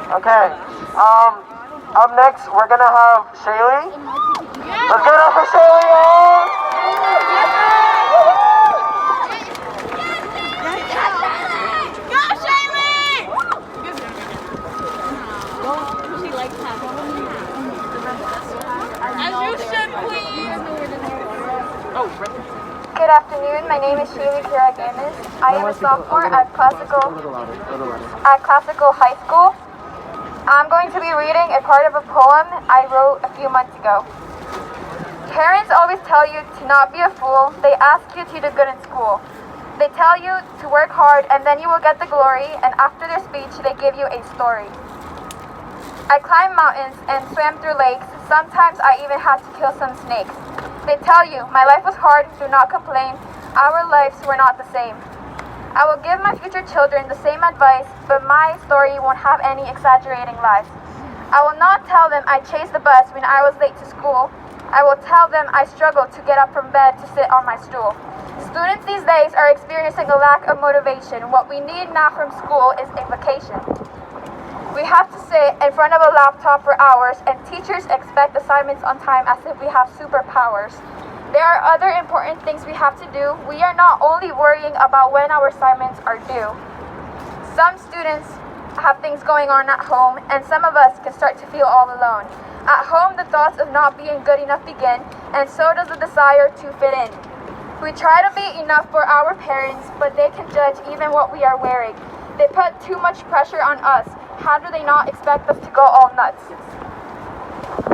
Okay. Up next, we're gonna have Shaylee. Let's give it up for Shaylee, y'all. Go, Shaylee! She likes having as you should, please. Good afternoon. My name is Shaylee Kiraganis. I am a sophomore at Classical High School. I'm going to be reading a part of a poem I wrote a few months ago. Parents always tell you to not be a fool. They ask you to do good in school. They tell you to work hard and then you will get the glory, and after their speech they give you a story. I climbed mountains and swam through lakes. Sometimes I even had to kill some snakes. They tell you my life was hard, do not complain. Our lives were not the same. I will give my future children the same advice, but my story won't have any exaggerating lies. I will not tell them I chased the bus when I was late to school. I will tell them I struggled to get up from bed to sit on my stool. Students these days are experiencing a lack of motivation. What we need now from school is a vacation. We have to sit in front of a laptop for hours, and teachers expect assignments on time as if we have superpowers. There are other important things we have to do. We are not only worrying about when our assignments are due. Some students have things going on at home, and some of us can start to feel all alone. At home, the thoughts of not being good enough begin, and so does the desire to fit in. We try to be enough for our parents, but they can judge even what we are wearing. They put too much pressure on us. How do they not expect us to go all nuts?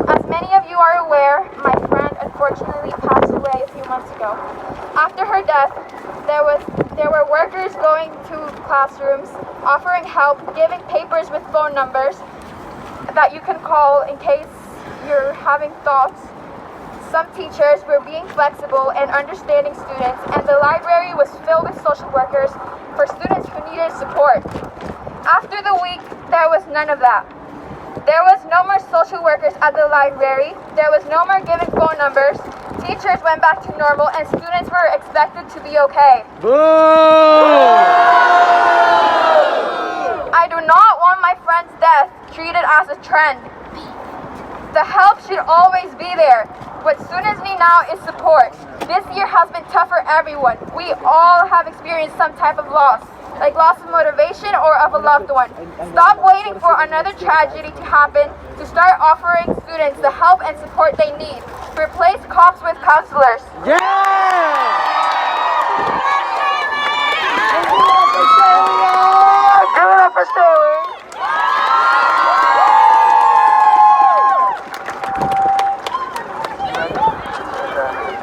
As many of you are aware, my friend unfortunately passed away a few months ago. After her death, there were workers going to classrooms, offering help, giving papers with phone numbers that you can call in case you're having thoughts. Some teachers were being flexible and understanding students, and the library was filled with social workers for students who needed support. After the week, there was none of that. There was no more social workers at the library. There was no more giving phone numbers. Teachers went back to normal, and students were expected to be okay. I do not want my friend's death treated as a trend. The help should always be there. What students need now is support. This year has been tough for everyone. We all have experienced some type of loss, like loss of motivation or of a loved one. Stop waiting for another tragedy to happen to start offering students the help and support they need. Replace cops with counselors. Yeah! Give it up for Shaylee!